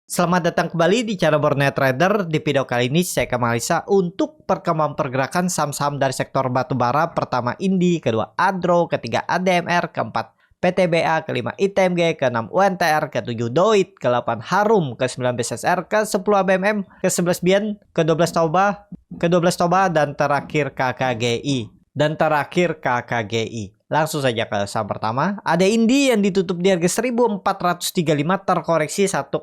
Selamat datang kembali di channel Borneo Trader. Di video kali ini saya akan menganalisa untuk perkembangan pergerakan saham-saham dari sektor batubara. Pertama Indi, kedua Adro, ketiga ADMR, keempat PTBA, kelima ITMG, keenam UNTR, ketujuh Doit, ke-8 Harum, ke-9 BSSR, ke-10 ABMM, ke-11 Bian, ke-12 Toba, dan terakhir KKGI. Langsung saja ke saham pertama. Ada Indi yang ditutup di harga 1435 terkoreksi 1,03%.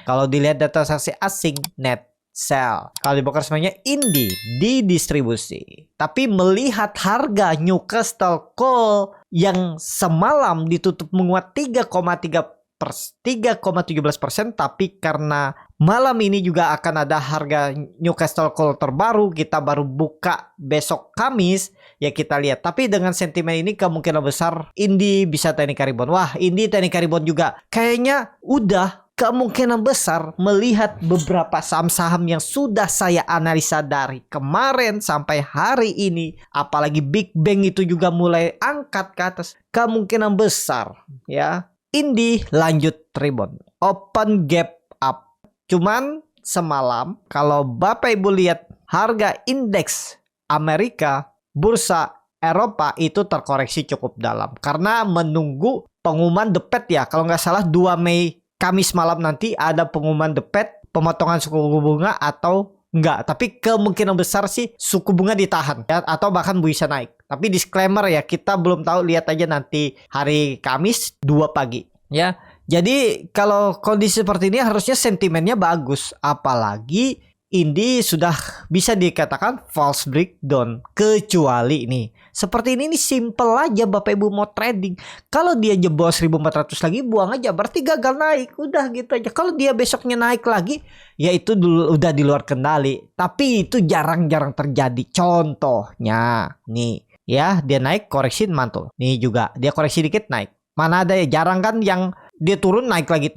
Kalau dilihat data transaksi asing net sell. Kalau di broker semuanya Indi di distribusi. Tapi melihat harga Newcastle Coal yang semalam ditutup menguat 3,17%, tapi karena malam ini juga akan ada harga Newcastle Coal terbaru, kita baru buka besok Kamis, ya kita lihat. Tapi dengan sentimen ini kemungkinan besar Indi bisa teknik rebound. Wah, Indi teknik rebound juga. Kayaknya udah kemungkinan besar melihat beberapa saham-saham yang sudah saya analisa dari kemarin sampai hari ini, apalagi Big Bang itu juga mulai angkat ke atas. Kemungkinan besar ya Indi lanjut rebound, open gap up. Cuman semalam kalau Bapak Ibu lihat harga indeks Amerika, bursa Eropa itu terkoreksi cukup dalam karena menunggu pengumuman The Fed ya. Kalau nggak salah 2 Mei Kamis malam nanti ada pengumuman The Fed, pemotongan suku bunga atau enggak. Tapi kemungkinan besar sih suku bunga ditahan ya, atau bahkan bisa naik. Tapi disclaimer ya, kita belum tahu, lihat aja nanti hari Kamis 2 pagi ya. Jadi kalau kondisi seperti ini harusnya sentimennya bagus, apalagi Indi sudah bisa dikatakan false breakdown, kecuali ini seperti ini simple aja Bapak Ibu mau trading. Kalau dia jebol 1400 lagi, buang aja, berarti gagal naik, udah gitu aja. Kalau dia besoknya naik lagi, ya itu dulu udah di luar kendali, tapi itu jarang-jarang terjadi. Contohnya nih ya, dia naik koreksi mantul, nih juga dia koreksi dikit naik. Mana ada ya, jarang kan yang dia turun naik lagi,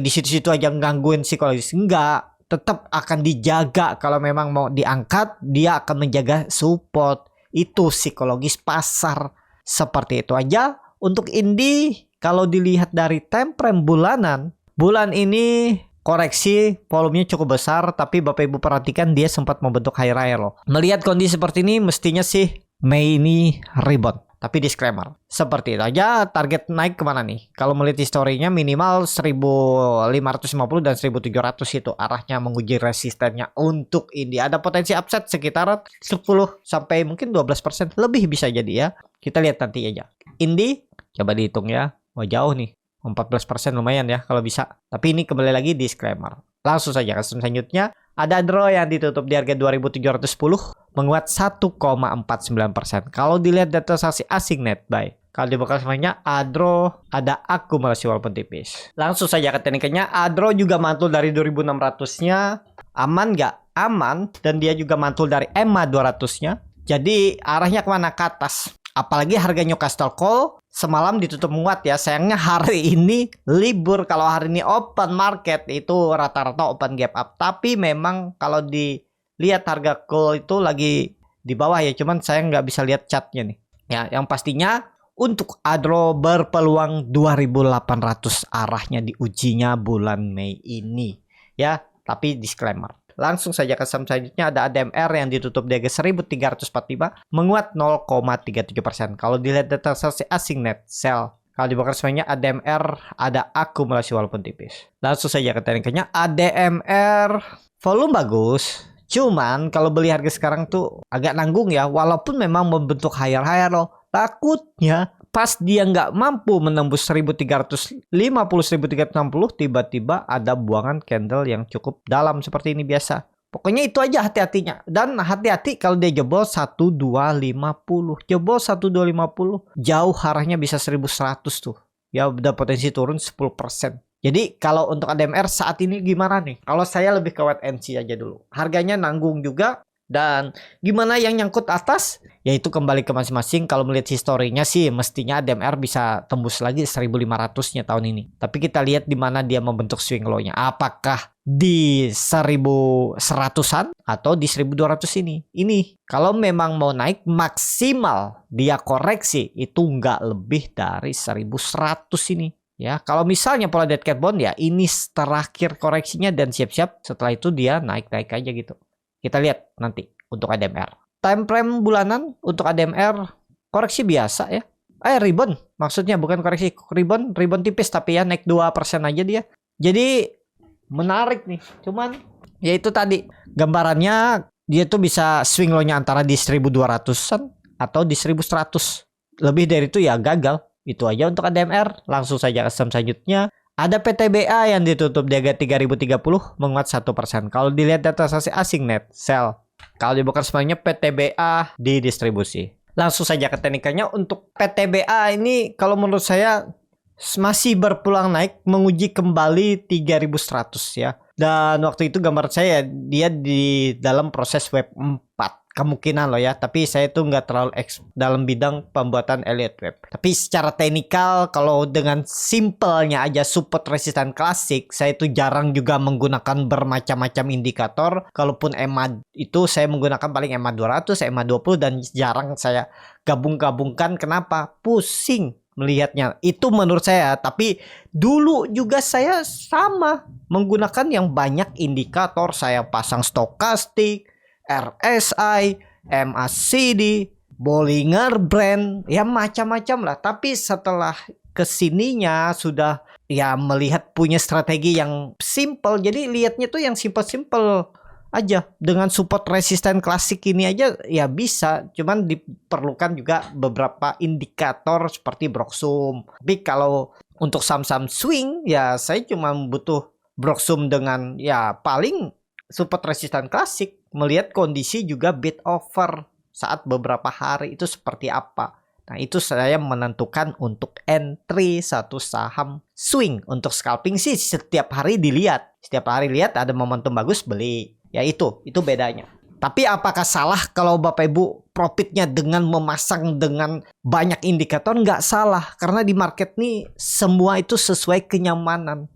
di situ-situ aja gangguin psikologis. Enggak, tetap akan dijaga. Kalau memang mau diangkat, dia akan menjaga support. Itu psikologis pasar. Seperti itu aja untuk Indi. Kalau dilihat dari time frame bulanan, bulan ini koreksi volumenya cukup besar, tapi Bapak Ibu perhatikan dia sempat membentuk higher low. Melihat kondisi seperti ini mestinya sih Mei ini rebound. Tapi disclaimer, seperti itu aja. Target naik kemana nih? Kalau melihat historinya minimal 1550 dan 1700 itu arahnya, menguji resistennya untuk Indi. Ada potensi upside sekitar 10 sampai mungkin 12% lebih bisa jadi ya. Kita lihat nanti aja. Indi coba dihitung ya. Mau jauh nih. 14% lumayan ya kalau bisa. Tapi ini kembali lagi disclaimer. Langsung saja ke selanjutnya. Ada Adro yang ditutup di harga 2710, menguat 1,49%. Kalau dilihat data transaksi asing net buy, kalau di broker semuanya Adro ada akumulasi walaupun tipis. Langsung saja ke tekniknya. Adro juga mantul dari 2600-nya. Aman nggak? Aman. Dan dia juga mantul dari EMA 200-nya. Jadi arahnya kemana? Ke atas. Apalagi harga Newcastle Coal semalam ditutup menguat ya. Sayangnya hari ini libur. Kalau hari ini open market itu rata-rata open gap up. Tapi memang kalau dilihat harga coal itu lagi di bawah ya. Cuman saya nggak bisa lihat chartnya nih. Ya, yang pastinya untuk Adro berpeluang 2800 arahnya diujinya bulan Mei ini. Ya, tapi disclaimer. Langsung saja ke saham selanjutnya. Ada ADMR yang ditutup di harga 1345, menguat 0,37%. Kalau dilihat data transaksi asing net sell, kalau di broker semuanya ADMR ada akumulasi walaupun tipis. Langsung saja ke tekniknya. ADMR volume bagus, cuman kalau beli harga sekarang tuh agak nanggung ya. Walaupun memang membentuk higher low, takutnya pas dia nggak mampu menembus 1350, 1360, tiba-tiba ada buangan candle yang cukup dalam seperti ini biasa. Pokoknya itu aja hati-hatinya. Dan hati-hati kalau dia jebol 1250. Jebol 1250, jauh arahnya bisa 1100 tuh. Ya udah potensi turun 10%. Jadi kalau untuk ADMR saat ini gimana nih? Kalau saya lebih ke wait and see aja dulu. Harganya nanggung juga. Dan gimana yang nyangkut atas? Yaitu kembali ke masing-masing. Kalau melihat historinya sih mestinya ADMR bisa tembus lagi 1500-nya tahun ini. Tapi kita lihat di mana dia membentuk swing low-nya. Apakah di 1100-an atau di 1200 ini? Ini kalau memang mau naik maksimal dia koreksi itu nggak lebih dari 1100 ini. Ya, kalau misalnya pola dead cat bond ya ini terakhir koreksinya dan siap-siap setelah itu dia naik-naik aja gitu. Kita lihat nanti untuk ADMR. Time frame bulanan untuk ADMR koreksi biasa ya. Rebound maksudnya bukan koreksi, rebound tipis tapi ya naik 2% aja dia. Jadi menarik nih. Cuman ya itu tadi gambarannya dia tuh bisa swing low-nya antara di 1200-an atau di 1100. Lebih dari itu ya gagal. Itu aja untuk ADMR. Langsung saja ke saham selanjutnya. Ada PTBA yang ditutup di harga 3030 menguat 1%. Kalau dilihat data transaksi asing net sell. Kalau dibongkar semuanya PTBA di distribusi. Langsung saja ke teknikalnya. Untuk PTBA ini kalau menurut saya masih berpulang naik menguji kembali 3100 ya. Dan waktu itu gambar saya dia di dalam proses web 4 kemungkinan loh ya, tapi saya tuh nggak terlalu dalam bidang pembuatan Elliott Web. Tapi secara teknikal kalau dengan simpelnya aja support resisten klasik, saya itu jarang juga menggunakan bermacam-macam indikator. Kalaupun EMA itu saya menggunakan paling EMA 200, EMA 20 dan jarang saya gabung-gabungkan. Kenapa? Pusing melihatnya. Itu menurut saya. Tapi dulu juga saya sama menggunakan yang banyak indikator. Saya pasang stokastik, RSI, MACD, Bollinger Band, ya macam-macam lah. Tapi setelah kesininya sudah ya melihat punya strategi yang simple. Jadi lihatnya tuh yang simple-simple aja. Dengan support resisten klasik ini aja ya bisa. Cuman diperlukan juga beberapa indikator seperti Broxum. Tapi kalau untuk saham-saham swing ya saya cuma butuh Broxum dengan ya paling support resisten klasik. Melihat kondisi juga bid offer saat beberapa hari itu seperti apa. Nah itu saya menentukan untuk entry satu saham swing. Untuk scalping sih setiap hari dilihat. Setiap hari lihat ada momentum bagus beli. Ya itu bedanya. Tapi apakah salah kalau Bapak Ibu profitnya dengan memasang dengan banyak indikator? Nggak salah. Karena di market nih semua itu sesuai kenyamanan.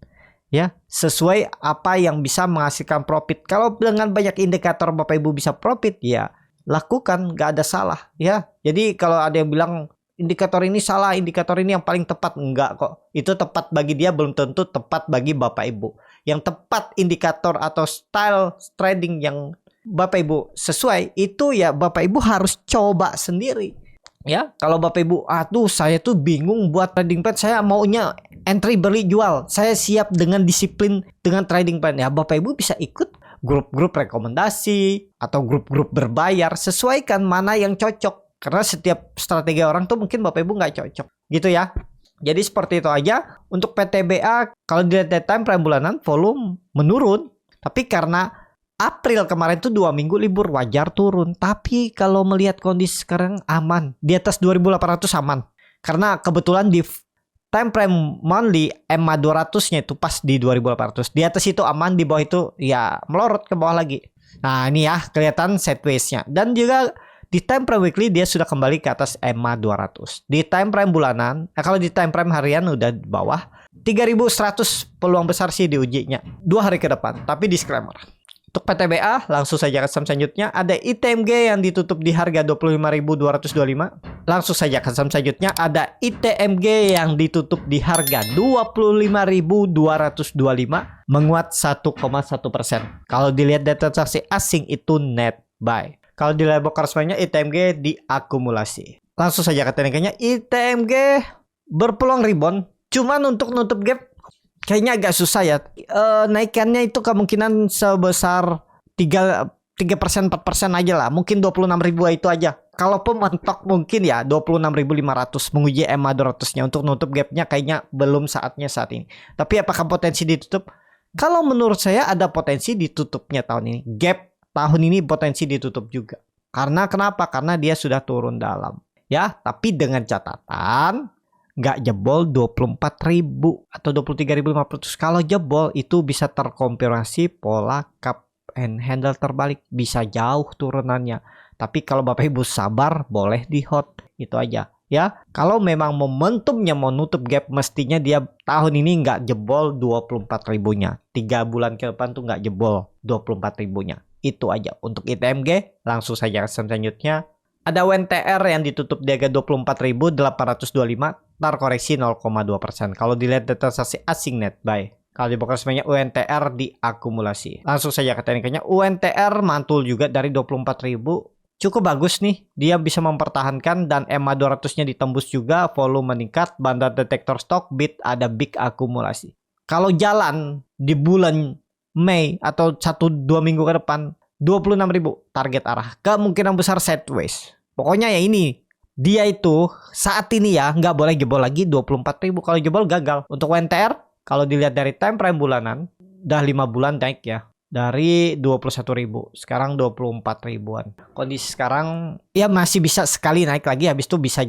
Ya, sesuai apa yang bisa menghasilkan profit. Kalau dengan banyak indikator Bapak Ibu bisa profit, ya lakukan, nggak ada salah. Ya, jadi kalau ada yang bilang indikator ini salah, indikator ini yang paling tepat, enggak kok. Itu tepat bagi dia belum tentu tepat bagi Bapak Ibu. Yang tepat indikator atau style trading yang Bapak Ibu sesuai itu ya Bapak Ibu harus coba sendiri. Ya, kalau Bapak Ibu, aduh saya tuh bingung buat trading plan, saya maunya entry beli jual, saya siap dengan disiplin dengan trading plan. Ya Bapak Ibu bisa ikut grup-grup rekomendasi atau grup-grup berbayar, sesuaikan mana yang cocok. Karena setiap strategi orang tuh mungkin Bapak Ibu nggak cocok, gitu ya. Jadi seperti itu aja. Untuk PTBA kalau dilihat time frame bulanan volume menurun, tapi karena April kemarin tuh 2 minggu libur wajar turun. Tapi kalau melihat kondisi sekarang aman. Di atas 2800 aman. Karena kebetulan di time frame monthly EMA 200-nya itu pas di 2800. Di atas itu aman, di bawah itu ya melorot ke bawah lagi. Nah ini ya kelihatan sideways-nya. Dan juga di time frame weekly dia sudah kembali ke atas EMA 200. Di time frame bulanan, kalau di time frame harian udah di bawah 3100 peluang besar sih diujinya 2 hari ke depan. Tapi disclaimer. Untuk PTBA langsung saja ke saham selanjutnya. Ada ITMG yang ditutup di harga 25.225. Langsung saja ke saham selanjutnya. Ada ITMG yang ditutup di harga 25.225 menguat 1,1%. Kalau dilihat data transaksi asing itu net buy. Kalau dilihat bokar semuanya ITMG diakumulasi. Langsung saja ke teknikanya. ITMG berpeluang rebound. Cuman untuk nutup gap kayaknya agak susah ya. Naikannya itu kemungkinan sebesar 3%, 4% aja lah. Mungkin 26.000 itu aja. Kalaupun mentok mungkin ya 26.500 menguji EMA 200-nya untuk nutup gapnya kayaknya belum saatnya saat ini. Tapi apakah potensi ditutup? Kalau menurut saya ada potensi ditutupnya tahun ini. Gap tahun ini potensi ditutup juga. Karena kenapa? Karena dia sudah turun dalam. Ya, tapi dengan catatan nggak jebol 24.000 atau 23.500. Kalau jebol itu bisa terkonfirmasi pola cup and handle terbalik, bisa jauh turunannya. Tapi kalau Bapak Ibu sabar, boleh di hold. Itu aja ya. Kalau memang momentumnya mau nutup gap, mestinya dia tahun ini nggak jebol 24.000-nya. 3 bulan ke depan tuh nggak jebol 24.000-nya. Itu aja untuk ITMG. Langsung saja ke selanjutnya. Ada WNTR yang ditutup di harga 24.825. ntar koreksi 0,2%. Kalau dilihat data transaksi asing net buy, kalau dibuka semuanya UNTR diakumulasi. Langsung saja ke tekniknya. UNTR mantul juga dari 24.000. Cukup bagus nih. Dia bisa mempertahankan dan EMA 200-nya ditembus juga. Volume meningkat. Bandar detektor stok bid ada big akumulasi. Kalau jalan di bulan Mei atau 1-2 minggu ke depan 26.000 target arah. Kemungkinan besar sideways. Pokoknya ya ini. Dia itu saat ini ya nggak boleh jebol lagi 24.000. Kalau jebol gagal. Untuk UNTR kalau dilihat dari time frame bulanan udah 5 bulan naik ya. Dari 21.000 sekarang 24 ribuan. Kondisi sekarang ya masih bisa sekali naik lagi, habis itu bisa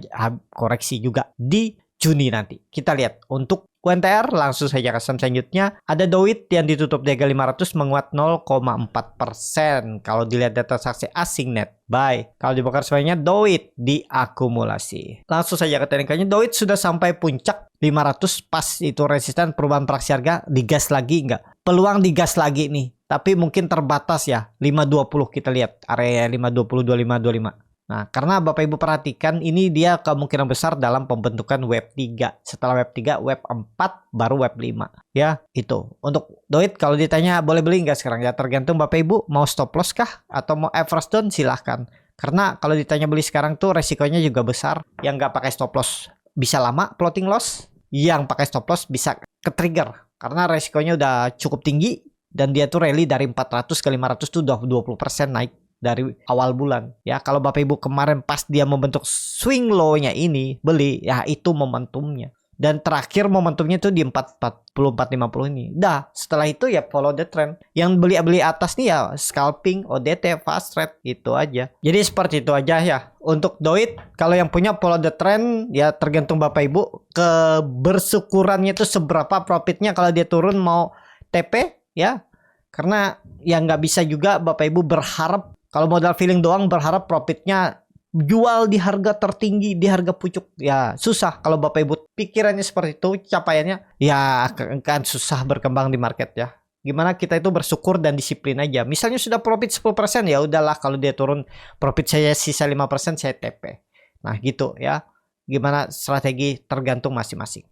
koreksi juga di Juni nanti. Kita lihat untuk UNTR langsung saja ke selanjutnya. Ada Doit yang ditutup di harga 500 menguat 0,4%. Kalau dilihat data transaksi asing net buy. Kalau dibongkar semuanya Doit diakumulasi. Langsung saja ke teknikanya. Doit sudah sampai puncak 500 pas itu resisten perubahan praksi harga. Digas lagi enggak? Peluang digas lagi nih. Tapi mungkin terbatas ya. 520 kita lihat area 520 2525. Nah, karena Bapak Ibu perhatikan ini dia kemungkinan besar dalam pembentukan web 3. Setelah web 3, web 4, baru web 5. Ya, itu. Untuk Doit kalau ditanya boleh beli nggak sekarang? Ya tergantung Bapak Ibu mau stop loss kah? Atau mau average down silahkan. Karena kalau ditanya beli sekarang tuh resikonya juga besar. Yang nggak pakai stop loss bisa lama floating loss. Yang pakai stop loss bisa ke trigger. Karena resikonya udah cukup tinggi. Dan dia tuh rally dari 400 ke 500 tuh udah 20% naik dari awal bulan. Ya, kalau Bapak Ibu kemarin pas dia membentuk swing low-nya ini beli, ya itu momentumnya. Dan terakhir momentumnya tuh di 440 450 ini. Dah, setelah itu ya follow the trend. Yang beli atas nih ya scalping, ODT, fast trade itu aja. Jadi seperti itu aja ya. Untuk Doit kalau yang punya follow the trend ya tergantung Bapak Ibu kebersyukurannya itu seberapa profitnya kalau dia turun mau TP ya. Karena ya nggak bisa juga Bapak Ibu berharap kalau modal feeling doang berharap profitnya jual di harga tertinggi, di harga pucuk. Ya susah kalau Bapak Ibu pikirannya seperti itu, capaiannya ya akan susah berkembang di market ya. Gimana kita itu bersyukur dan disiplin aja. Misalnya sudah profit 10% ya udahlah, kalau dia turun profit saya sisa 5% saya TP. Nah gitu ya. Gimana strategi tergantung masing-masing.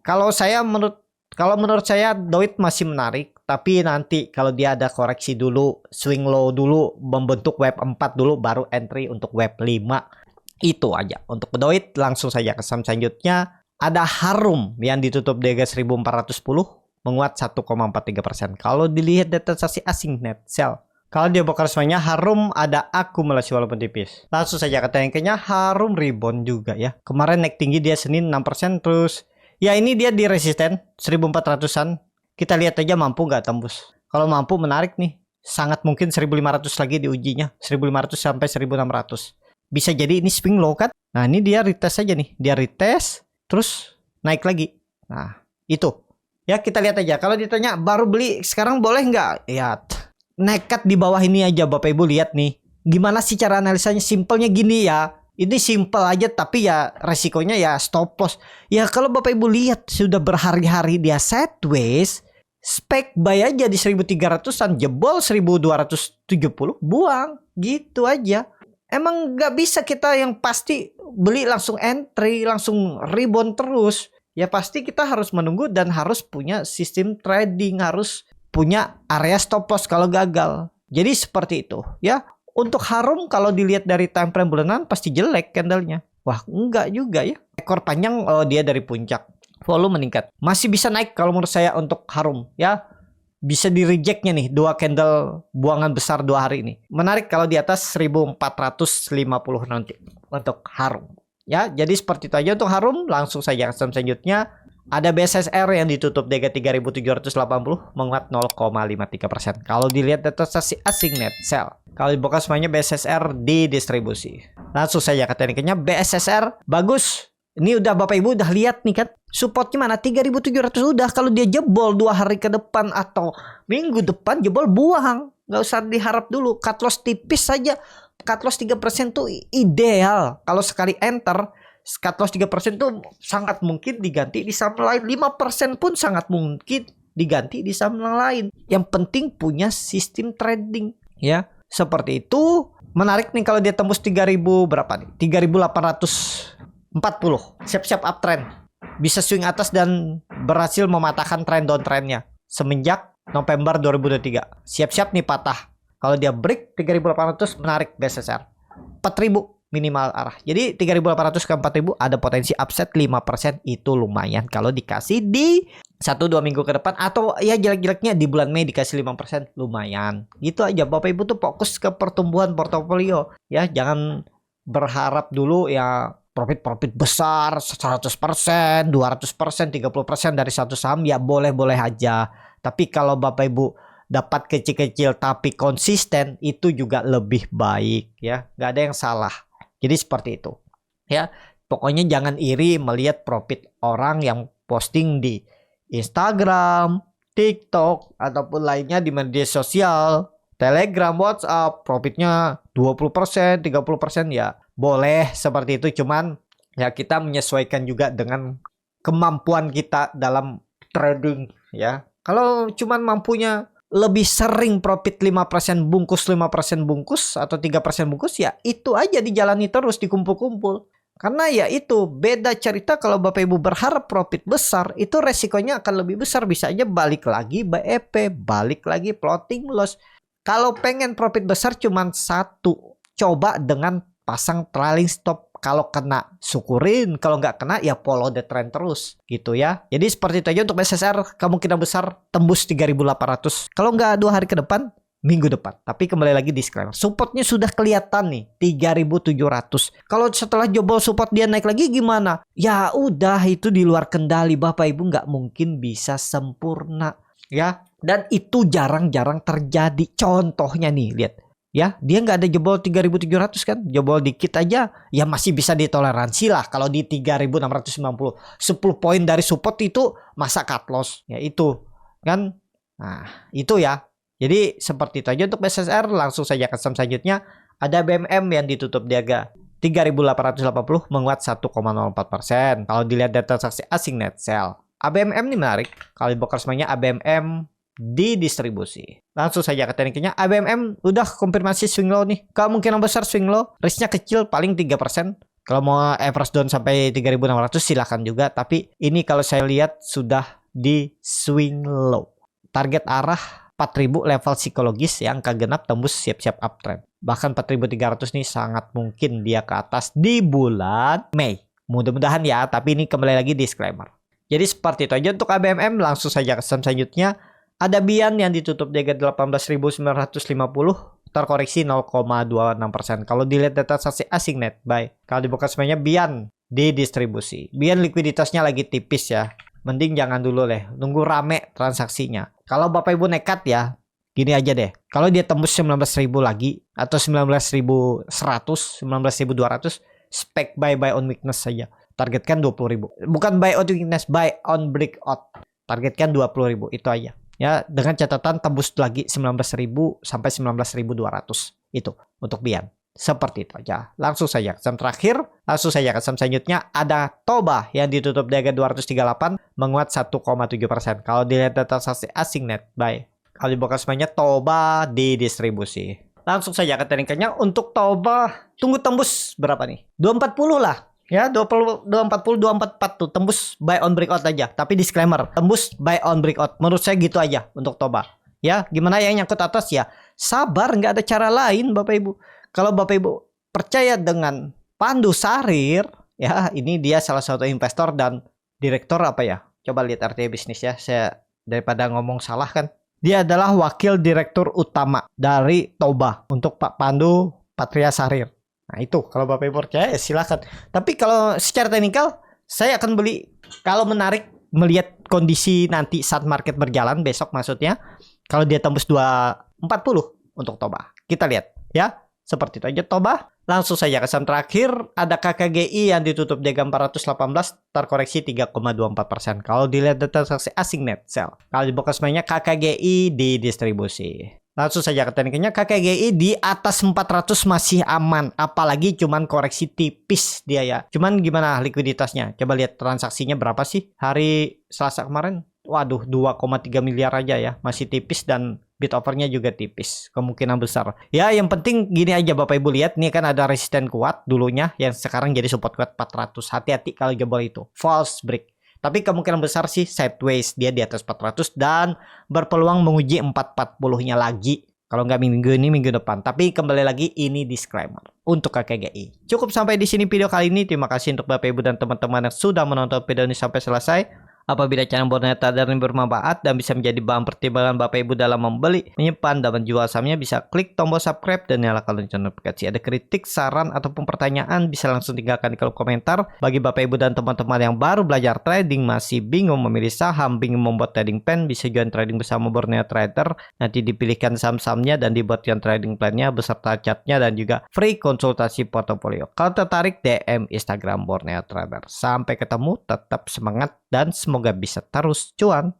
Kalau menurut saya Doit masih menarik, tapi nanti kalau dia ada koreksi dulu, swing low dulu, membentuk web 4 dulu baru entry untuk web 5. Itu aja. Untuk Doit langsung saja ke saham selanjutnya. Ada Harum yang ditutup di harga 1410 menguat 1,43%. Kalau dilihat data transaksi asing net sell. Kalau dia bongkar semuanya Harum ada akumulasi walaupun tipis. Langsung saja ke tekniknya Harum rebound juga ya. Kemarin naik tinggi dia Senin 6% terus ya ini dia di resisten 1400-an. Kita lihat aja mampu nggak tembus. Kalau mampu menarik nih. Sangat mungkin 1500 lagi diujinya. 1500 sampai 1600. Bisa jadi ini swing low kan. Nah ini dia retest aja nih. Dia retest terus naik lagi. Nah itu. Ya kita lihat aja. Kalau ditanya baru beli sekarang boleh nggak? Ya nekat di bawah ini aja Bapak Ibu lihat nih. Gimana sih cara analisanya? Simpelnya gini ya. Ini simple aja tapi ya resikonya ya stop loss. Ya kalau Bapak Ibu lihat sudah berhari-hari dia sideways, spek buy aja di 1300-an, jebol 1270, buang. Gitu aja. Emang nggak bisa kita yang pasti beli langsung entry, langsung rebound terus. Ya pasti kita harus menunggu dan harus punya sistem trading, harus punya area stop loss kalau gagal. Jadi seperti itu ya. Untuk Harum kalau dilihat dari time frame bulanan pasti jelek candlenya. Wah enggak juga ya. Ekor panjang dia dari puncak. Volume meningkat. Masih bisa naik kalau menurut saya untuk Harum ya. Bisa di rejectnya nih 2 candle buangan besar 2 hari ini. Menarik kalau di atas 1450 nanti untuk Harum. Ya jadi seperti itu aja untuk Harum. Langsung saja ke selanjutnya. Ada BSSR yang ditutup di harga 3780 menguat 0,53%. Kalau dilihat data transaksi asing net sell. Kalau dibuka semuanya BSSR di distribusi. Langsung saja ke tekniknya BSSR bagus. Ini udah Bapak Ibu udah lihat nih kan. Supportnya mana 3700 udah. Kalau dia jebol 2 hari ke depan atau minggu depan jebol buang. Nggak usah diharap dulu. Cut loss tipis saja. Cut loss 3% tuh ideal. Kalau sekali enter cut loss 3% tuh sangat mungkin diganti di saham lain. 5% pun sangat mungkin diganti di saham lain. Yang penting punya sistem trading ya. Seperti itu. Menarik nih kalau dia tembus 3000 berapa nih? 3800 40. Siap-siap uptrend. Bisa swing atas dan berhasil mematahkan tren downtrendnya semenjak November 2023. Siap-siap nih patah. Kalau dia break 3.800 menarik BSSR. 4.000 minimal arah. Jadi 3.800 ke 4.000 ada potensi upset 5%, itu lumayan kalau dikasih di 1-2 minggu ke depan, atau ya jelek-jeleknya di bulan Mei dikasih 5%, lumayan. Gitu aja Bapak Ibu tuh fokus ke pertumbuhan portofolio ya, jangan berharap dulu ya profit besar 100%, 200%, 30% dari satu saham ya boleh-boleh aja. Tapi kalau Bapak Ibu dapat kecil-kecil tapi konsisten, itu juga lebih baik ya. Nggak ada yang salah. Jadi seperti itu ya. Pokoknya jangan iri melihat profit orang yang posting di Instagram, TikTok, ataupun lainnya di media sosial, Telegram, WhatsApp, profitnya 20%, 30% ya boleh seperti itu. Cuman ya kita menyesuaikan juga dengan kemampuan kita dalam trading ya. Kalau cuman mampunya lebih sering profit 5% bungkus, 5% bungkus, atau 3% bungkus, ya itu aja dijalani terus, dikumpul-kumpul. Karena ya itu beda cerita kalau Bapak Ibu berharap profit besar, itu resikonya akan lebih besar. Bisa aja balik lagi BEP, balik lagi floating loss. Kalau pengen profit besar cuman satu, coba dengan pasang trailing stop. Kalau kena syukurin, kalau nggak kena ya follow the trend terus gitu ya. Jadi seperti itu aja untuk BSSR, kemungkinan besar tembus 3.800. Kalau nggak 2 hari ke depan, minggu depan. Tapi kembali lagi disclaimer, supportnya sudah kelihatan nih 3.700. Kalau setelah jebol support dia naik lagi gimana? Ya udah, itu di luar kendali Bapak Ibu, nggak mungkin bisa sempurna ya. Dan itu jarang-jarang terjadi. Contohnya nih, lihat. Ya, dia nggak ada jebol 3.700 kan, jebol dikit aja ya masih bisa ditoleransi lah. Kalau di 3.690, 10 poin dari support itu masa cut loss ya, itu kan. Nah itu ya, jadi seperti itu aja untuk BSSR. Langsung saja ke saham selanjutnya. Ada BMM yang ditutup di harga 3.880, menguat 1,04%. Kalau dilihat data transaksi asing net sell, ABMM ini menarik. Kalau di broker semuanya ABMM didistribusi. Langsung saja ke tekniknya. ABMM udah konfirmasi swing low nih. Kemungkinan besar swing low, risknya kecil, paling 3%. Kalau mau average down sampai 3.600 silahkan juga. Tapi ini kalau saya lihat sudah di swing low. Target arah 4.000 level psikologis yang kegenap, tembus siap-siap uptrend. Bahkan 4.300 nih sangat mungkin dia ke atas di bulan Mei. Mudah-mudahan ya, tapi ini kembali lagi disclaimer. Jadi seperti itu aja untuk ABMM. Langsung saja ke saham selanjutnya. Ada Bian yang ditutup di harga 18.950, terkoreksi 0,26%. Kalau dilihat data transaksi asing net buy, kalau dibuka semuanya Bian didistribusi. Bian likuiditasnya lagi tipis ya. Mending jangan dulu deh, nunggu rame transaksinya. Kalau Bapak Ibu nekat ya, gini aja deh. Kalau dia tembus 19.000 lagi atau 19.100, 19.200, spek buy on weakness saja. Targetkan 20.000. Bukan buy on weakness, buy on breakout. Targetkan 20.000, itu aja. Ya, dengan catatan tembus lagi 19.000 sampai 19.200. Itu untuk Bian. Seperti itu aja. Langsung saja ke saham terakhir. Langsung saja ke saham selanjutnya. Ada Toba yang ditutup di harga 238, menguat 1,7%. Kalau dilihat data transaksi asing net buy, kalau dibuka semuanya Toba didistribusi. Langsung saja ke tekniknya. Untuk Toba, tunggu tembus berapa nih? 240 lah. Ya, 240, 244 tuh tembus buy on breakout aja. Tapi disclaimer, tembus buy on breakout. Menurut saya gitu aja untuk Toba. Ya, gimana yang nyangkut atas ya? Sabar, nggak ada cara lain Bapak Ibu. Kalau Bapak Ibu percaya dengan Pandu Sarir, ya ini dia salah satu investor dan direktur apa ya? Coba lihat RTA bisnis ya. Saya daripada ngomong salah kan. Dia adalah wakil direktur utama dari Toba untuk Pak Pandu Patria Sarir. Nah itu kalau Bapak Ibu percaya ya silakan. Tapi kalau secara teknikal saya akan beli kalau menarik melihat kondisi nanti saat market berjalan besok maksudnya. Kalau dia tembus 240 untuk Toba. Kita lihat ya. Seperti itu aja Toba. Langsung saja ke saham terakhir. Ada KKGI yang ditutup di 418, terkoreksi 3,24%. Kalau dilihat data transaksi asing net sell, kalau dibuka semuanya KKGI didistribusi. Langsung saja ke tekniknya. KKGI di atas 400 masih aman. Apalagi cuman koreksi tipis dia ya. Cuman gimana likuiditasnya? Coba lihat transaksinya berapa sih hari Selasa kemarin? Waduh, 2,3 miliar aja ya. Masih tipis dan bid offernya juga tipis kemungkinan besar. Ya yang penting gini aja Bapak Ibu lihat, nih kan ada resisten kuat dulunya yang sekarang jadi support kuat 400. Hati-hati kalau jebol itu false break. Tapi kemungkinan besar sih sideways, dia di atas 400 dan berpeluang menguji 440-nya lagi. Kalau nggak minggu ini, minggu depan. Tapi kembali lagi, ini disclaimer untuk KKGI. Cukup sampai di sini video kali ini. Terima kasih untuk Bapak Ibu dan teman-teman yang sudah menonton video ini sampai selesai. Apabila channel Borneo Trader ini bermanfaat dan bisa menjadi bahan pertimbangan Bapak Ibu dalam membeli, menyimpan, dan menjual sahamnya, bisa klik tombol subscribe dan nyalakan lonceng notifikasi. Ada kritik, saran, ataupun pertanyaan bisa langsung tinggalkan di kolom komentar. Bagi Bapak Ibu dan teman-teman yang baru belajar trading, masih bingung memilih saham, bingung membuat trading plan, bisa join trading bersama Borneo Trader. Nanti dipilihkan saham-sahamnya dan dibuatkan trading plan-nya beserta chartnya dan juga free konsultasi portofolio. Kalau tertarik, DM Instagram Borneo Trader. Sampai ketemu, tetap semangat dan semoga bisa terus cuan.